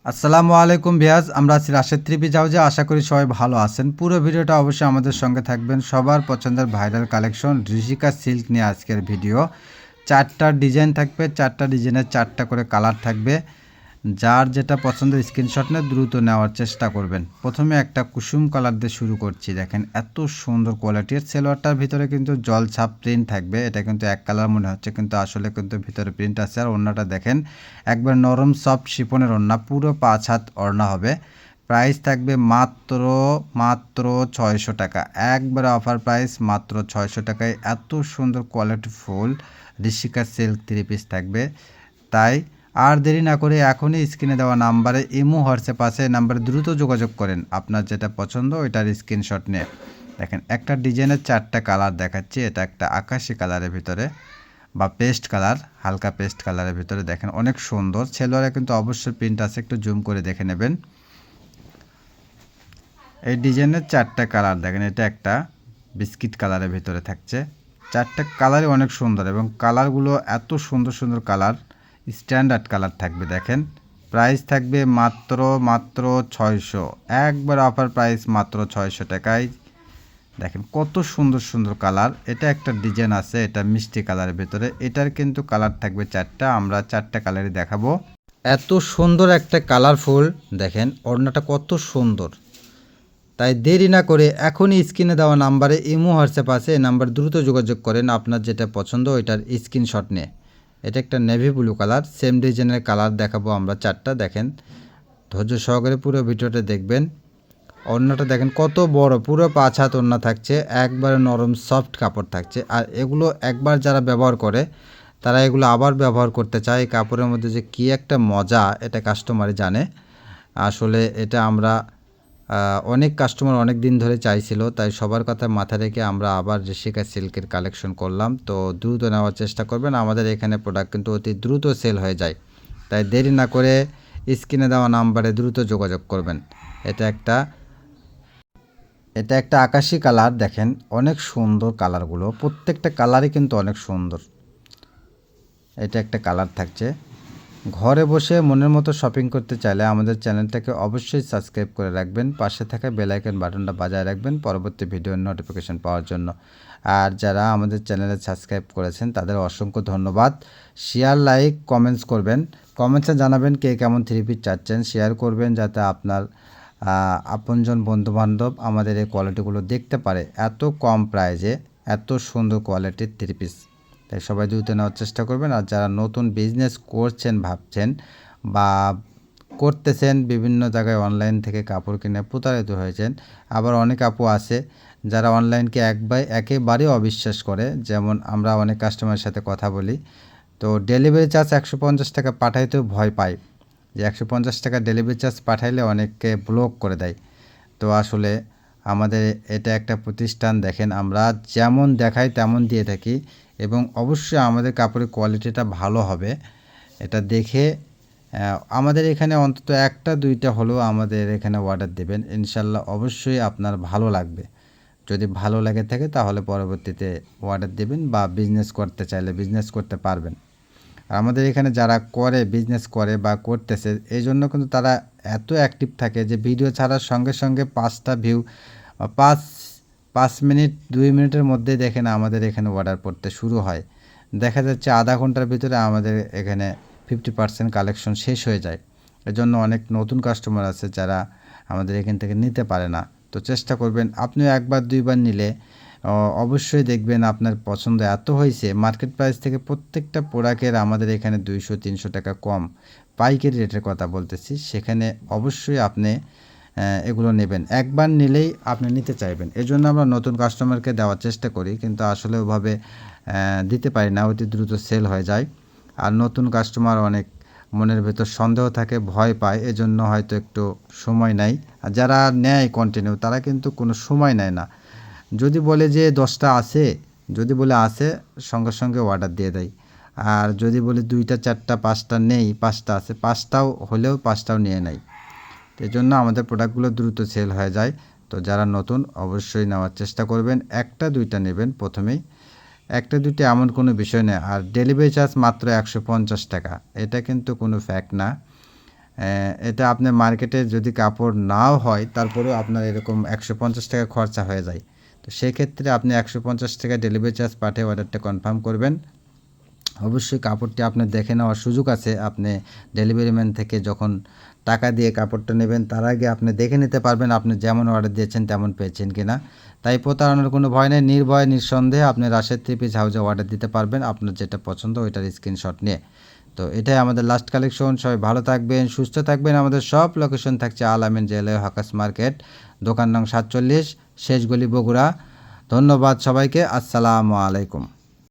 আসসালামু আলাইকুম ভিয়াজ, আমরা আছি রাশেদ থ্রি পিস হাউজে। আশা করি সবাই ভালো আছেন। পুরো ভিডিওটা অবশ্যই আমাদের সঙ্গে থাকবেন। সবার পছন্দের ভাইরাল কালেকশন ঋষিকা সিল্ক নিয়ে আজকের ভিডিও। 4টা ডিজাইন থাকবে, 4টা ডিজাইনের 4টা করে কালার থাকবে। যার যেটা পছন্দের স্ক্রিনশট নিয়ে দ্রুত নেওয়ার চেষ্টা করবেন। প্রথমে একটা কুসুম কালার দিয়ে শুরু করছি। দেখেন এত সুন্দর কোয়ালিটির সেলোয়ারটার ভিতরে কিন্তু জল ছাপ প্রিন্ট থাকবে। এটা কিন্তু এক কালার মনে হচ্ছে, কিন্তু আসলে কিন্তু ভিতরে প্রিন্ট আছে। আর ওড়নাটা দেখেন একবার নরম সফট শিফনের ওড়না, পুরো 5 হাত ওড়না হবে। প্রাইস থাকবে মাত্র 600 টাকা, একবার অফার প্রাইস মাত্র 600 টাকায় এত সুন্দর quality full Rishika silk 3 piece থাকবে। তাই আর দেরি না করে এখনই স্ক্রিনে দেওয়া নাম্বারে ইমো হোয়াটসঅ্যাপ আছে, নাম্বারে দ্রুত যোগাযোগ করেন। আপনার যেটা পছন্দ ওইটার স্ক্রিনশট নিয়ে। দেখেন একটা ডিজাইনের 4টা কালার দেখাচ্ছি। এটা একটা আকাশি কালারের ভিতরে বা পেস্ট কালার, হালকা পেস্ট কালারের ভিতরে। দেখেন অনেক সুন্দর। সেলোয়ারে কিন্তু অবশ্যই প্রিন্ট আছে, একটু জুম করে দেখে নেবেন। এই ডিজাইনের 4টা কালার দেখেন। এটা একটা বিস্কিট কালারের ভিতরে থাকছে। 4টা কালারই অনেক সুন্দর এবং কালারগুলো এত সুন্দর সুন্দর কালার, স্ট্যান্ডার্ড কালার থাকবে। দেখেন প্রাইস থাকবে মাত্র 600, একবার অফার প্রাইস মাত্র 600 টাকায়। দেখেন কত সুন্দর সুন্দর কালার। এটা একটা ডিজাইন আছে, এটা মিষ্টি কালারের ভিতরে। এটার কিন্তু কালার থাকবে 4টা, আমরা 4টা কালারই দেখাবো। এত সুন্দর একটা কালারফুল, দেখেন ওড়নাটা কত সুন্দর। তাই দেরি না করে এখনই স্ক্রিনে দেওয়া নাম্বারে ইমো হোয়াটসঅ্যাপ আছে, এই নাম্বার দ্রুত যোগাযোগ করেন আপনার যেটা পছন্দ ওইটার স্ক্রিনশট নিয়ে। এটা একটা নেভি ব্লু কালার, সেম ডিজাইনের কালার দেখাবো আমরা 4টা। দেখেন ধৈর্য সহকারে পুরো ভিডিওটা দেখবেন। ওড়নাটা দেখেন কত বড়, পুরো 5 হাত ওড়না থাকছে, একবারে নরম সফট কাপড় থাকছে। আর এগুলো একবার যারা ব্যবহার করে তারা এগুলো আবার ব্যবহার করতে চায়। এই কাপড়ের মধ্যে যে কী একটা মজা, এটা কাস্টমারই জানে। আসলে এটা আমরা অনেক কাস্টমার অনেক দিন ধরে চাইছিল, তাই সবার কথা মাথায় রেখে আমরা আবার ঋষিকা সিল্কের কালেকশন করলাম। তো দ্রুত নেওয়ার চেষ্টা করবেন, আমাদের এখানে প্রোডাক্ট কিন্তু অতি দ্রুত সেল হয়ে যায়। তাই দেরি না করে স্ক্রিনে দেওয়া নাম্বারে দ্রুত যোগাযোগ করবেন। এটা একটা এটা একটা আকাশি কালার। দেখেন অনেক সুন্দর কালারগুলো, প্রত্যেকটা কালারই কিন্তু অনেক সুন্দর। এটা একটা কালার থাকছে। ঘরে বসে মনের মতো শপিং করতে চাইলে আমাদের চ্যানেলটাকে অবশ্যই সাবস্ক্রাইব করে রাখবেন, পাশে থাকা বেল আইকন বাটনটা বাজায় রাখবেন পরবর্তী ভিডিওর নোটিফিকেশন পাওয়ার জন্য। আর যারা আমাদের চ্যানেলে সাবস্ক্রাইব করেছেন তাদের অসংখ্য ধন্যবাদ। শেয়ার, লাইক, কমেন্টস করবেন। কমেন্টসে জানাবেন কে কেমন থ্রি পিস চাচ্ছেন। শেয়ার করবেন যাতে আপনার আপনজন বন্ধুবান্ধব আমাদের এই কোয়ালিটিগুলো দেখতে পারে। এত কম প্রাইজে এত সুন্দর কোয়ালিটির থ্রি পিস, তাই সবাই দ্রুত নেওয়ার চেষ্টা করবেন। আর যারা নতুন বিজনেস করছেন, ভাবছেন বা করতেছেন, বিভিন্ন জায়গায় অনলাইন থেকে কাপড় কিনে প্রতারিত হয়েছেন। আবার অনেক আপু আছে যারা অনলাইনকে একেবারেই অবিশ্বাস করে। যেমন আমরা অনেক কাস্টমারের সাথে কথা বলি, তো ডেলিভারি চার্জ 150 টাকা পাঠাইতেও ভয় পায়, যে 150 টাকা ডেলিভারি চার্জ পাঠাইলে অনেককে ব্লক করে দেয়। তো আসলে আমাদের এটা একটা প্রতিষ্ঠান, দেখেন আমরা যেমন দেখাই তেমন দিয়ে থাকি এবং অবশ্যই আমাদের কাপড়ের কোয়ালিটিটা ভালো হবে। এটা দেখে আমাদের এখানে অন্তত একটা দুইটা হলেও আমাদের এখানে অর্ডার দেবেন, ইনশাল্লাহ অবশ্যই আপনার ভালো লাগবে। যদি ভালো লাগে থাকে তাহলে পরবর্তীতে অর্ডার দেবেন বা বিজনেস করতে চাইলে বিজনেস করতে পারবেন। আর আমাদের এখানে যারা করে, বিজনেস করে বা করতেছে, এই জন্য কিন্তু তারা এত অ্যাক্টিভ থাকে যে ভিডিও ছাড়ার সঙ্গে সঙ্গে 5টা ভিউ, পাঁচ 5 মিনিট 2 মিনিটের মধ্যে দেখেন আমাদের এখানে অর্ডার পড়তে শুরু হয়। দেখা যাচ্ছে আধা ঘন্টার ভিতরে আমাদের এখানে 50% কালেকশন শেষ হয়ে যায়। এজন্য অনেক নতুন কাস্টমার আছে যারা আমাদের এখান থেকে নিতে পারে না। তো চেষ্টা করবেন আপনিও একবার দুইবার নিলে অবশ্যই দেখবেন আপনার পছন্দ এত হয়েছে। মার্কেট প্রাইস থেকে প্রত্যেকটা প্রোডাক্টের আমাদের এখানে 200-300 টাকা কম, পাইকারি রেটের কথা বলতেছি। সেখানে অবশ্যই আপনি এগুলো নেবেন, একবার নিলেই আপনি নিতে চাইবেন। এজন্য আমরা নতুন কাস্টমারকে দেওয়ার চেষ্টা করি, কিন্তু আসলে ওভাবে দিতে পারি না, অতি দ্রুত সেল হয়ে যায়। আর নতুন কাস্টমার অনেক মনের ভেতর সন্দেহ থাকে, ভয় পায়, এজন্য হয়তো একটু সময় নেয়। আর যারা নেয় কন্টিনিউ তারা কিন্তু কোনো সময় নেয় না। যদি বলে যে 10টা আছে, যদি বলে আছে, সঙ্গে সঙ্গে অর্ডার দিয়ে দেয়। আর যদি বলে 2টা 4টা 5টা নেই, 5টা আছে, 5টাও হলেও 5টাও নিয়ে নেয়। এজন্য আমাদের প্রোডাক্টগুলো দ্রুত সেল হয়ে যায়। তো যারা নতুন অবশ্যই নেওয়ার চেষ্টা করবেন, একটা দুইটা নেবেন প্রথমেই, একটা দুইটা এমন কোনো বিষয় নেই। আর ডেলিভারি চার্জ মাত্র 150 টাকা, এটা কিন্তু কোনো ফ্যাক্ট না। এটা আপনার মার্কেটে যদি কাপড় নাও হয় তারপরেও আপনার এরকম 150 টাকা খরচা হয়ে যায়। তো সেক্ষেত্রে আপনি 150 টাকা ডেলিভারি চার্জ পাঠিয়ে অর্ডারটা কনফার্ম করবেন। অবশ্যই কাপড়টি আপনার দেখে নেওয়ার সুযোগ আছে। আপনি ডেলিভারি ম্যান থেকে যখন টাকা দিয়ে কাপড়টা নেবেন তার আগে আপনি দেখে নিতে পারবেন আপনি যেমন অর্ডার দিয়েছেন তেমন পেয়েছেন কিনা। তাই প্রতারণার কোনো ভয় নেই, নির্ভয়ে নিঃসন্দেহে আপনি রাশেদ 3 পিস হাউজে অর্ডার দিতে পারবেন আপনার যেটা পছন্দ ওইটার স্ক্রিনশট নিয়ে। তো এটাই আমাদের লাস্ট কালেকশন। সবাই ভালো থাকবেন, সুস্থ থাকবেন। আমাদের সব লোকেশন থাকছে আল আমিন জুয়েলারি হকার্স মার্কেট, দোকান নং 47, শেষ গলি, বগুড়া। ধন্যবাদ সবাইকে। আসসালামু আলাইকুম।